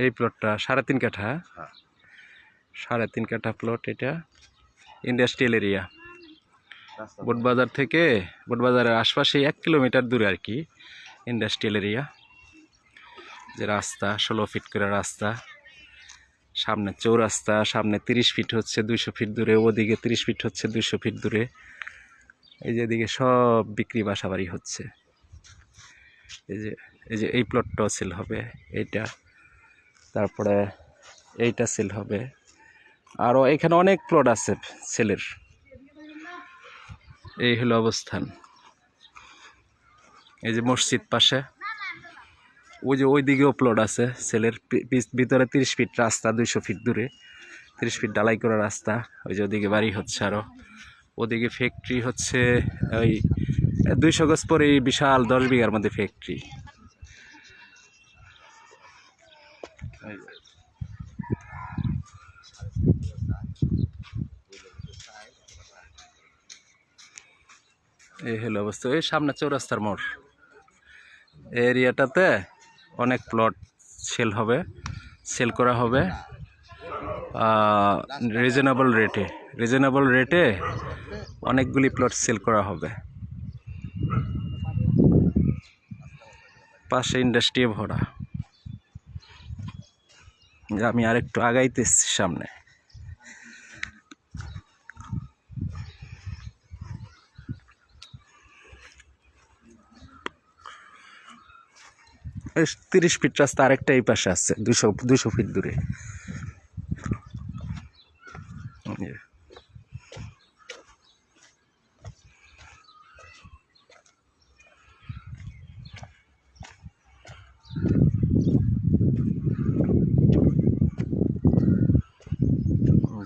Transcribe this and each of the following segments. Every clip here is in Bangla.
এই প্লটটা 3.5 কাঠা। 3.5 কাঠা প্লট। এটা ইন্ডাস্ট্রিয়াল এরিয়া। বোটবাজার থেকে, বোটবাজারের আশপাশে 1 কিলোমিটার দূরে আর কি ইন্ডাস্ট্রিয়াল এরিয়া। যে রাস্তা 16 ফিট করে রাস্তা, সামনে চৌরাস্তা, সামনে 30 ফিট হচ্ছে 200 ফিট দূরে, ওদিকে 30 ফিট হচ্ছে 200 ফিট দূরে। এই যে এদিকে সব বিক্রি বাসাবাড়ি হচ্ছে। এই যে এই প্লটটাও সেল হবে, এইটা, তারপরে এইটা সেল হবে, আরও এখানে অনেক প্লট আছে সেলের। এই হলো অবস্থান। এই যে মসজিদ পাশে, ওই যে ওই দিকেও প্লট আছে সেলের। ভিতরে 30 ফিট রাস্তা, 200 ফিট দূরে 30 ফিট ডালাই করা রাস্তা। ওই যে ওদিকে বাড়ি হচ্ছে, আরও ওদিকে ফ্যাক্টরি হচ্ছে। ওই 200 গজ পরে বিশাল 10 বিঘার মধ্যে ফ্যাক্টরি। এই হলো অবস্থা। এই সামনে চৌরাস্তার মোড় এরিয়াটাতে অনেক প্লট সেল হবে, সেল করা হবে রিজনেবল রেটে অনেকগুলি প্লট সেল করা হবে। পাশে ইন্ডাস্ট্রি ভরা। আমি আরেকটু আগাইতেছি সামনে। এই 30 ফিট রাস্তা আরেকটা এই পাশে আছে, 200 ফিট দূরে।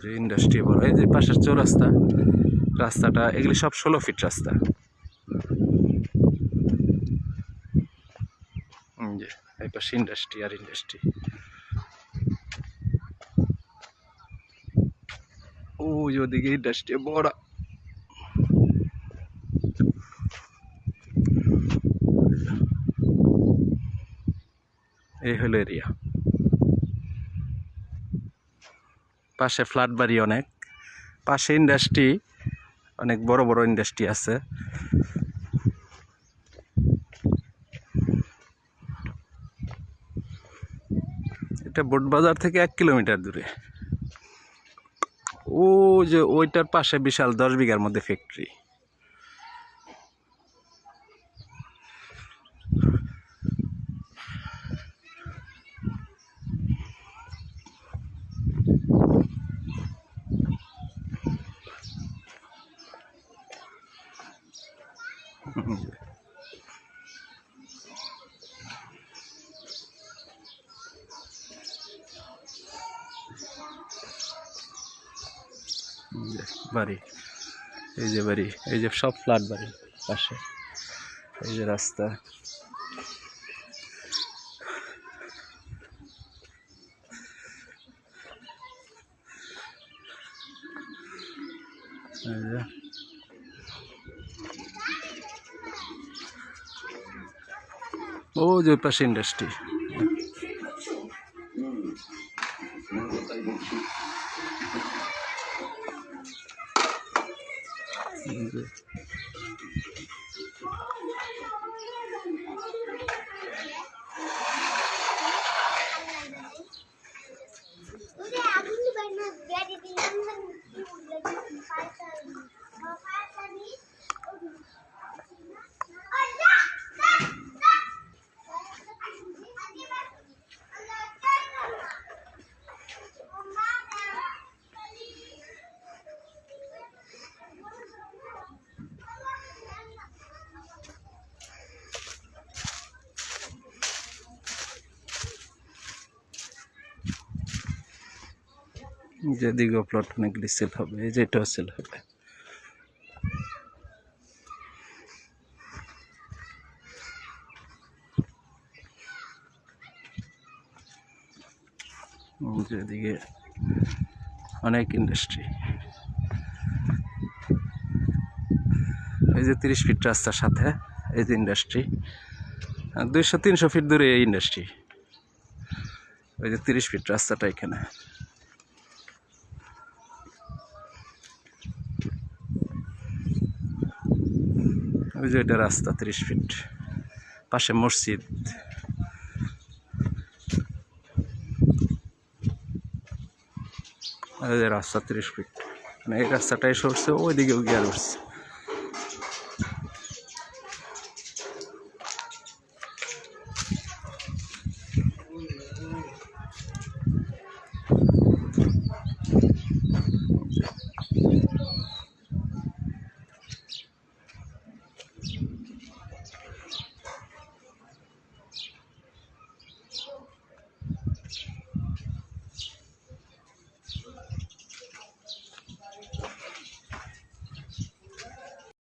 যে ইন্ডাস্ট্রি বড়। এই যে পাশের চৌরাস্তা, রাস্তাটা এগুলি সব 16 ফিট রাস্তা। যে এই পাশে ইন্ডাস্ট্রি আর ইন্ডাস্ট্রি। ওই ওদিকে ইন্ডাস্ট্রি বড়। এই হলো এরিয়া। পাশে ফ্ল্যাট বাড়ি অনেক, পাশে ইন্ডাস্ট্রি, অনেক বড় বড় ইন্ডাস্ট্রি আছে। এটা বোটবাজার থেকে 1 কিলোমিটার দূরে। ও যে ওইটার পাশে বিশাল 10 বিঘার মধ্যে ফ্যাক্টরি। বাড়ি, এই যে বাড়ি, এই যে সব ফ্ল্যাট বাড়ি পাশে। এই যে রাস্তা, ও যে পাশে ইন্ডাস্ট্রি। যেদিকে প্লট অনেকগুলি সেল হবে, এই যে এটাও সেল হবে। যেদিকে অনেক ইন্ডাস্ট্রি। এই যে 30 ফিট রাস্তার সাথে এই যে ইন্ডাস্ট্রি। 200-300 ফিট দূরে এই ইন্ডাস্ট্রি। ওই যে 30 ফিট রাস্তাটা এখানে। ওই যে এটা রাস্তা 30 ফিট, পাশে মসজিদ। ওই যে রাস্তা 30 ফিট, মানে এই রাস্তাটাই সরছে ওইদিকেও গিয়ে উঠছে।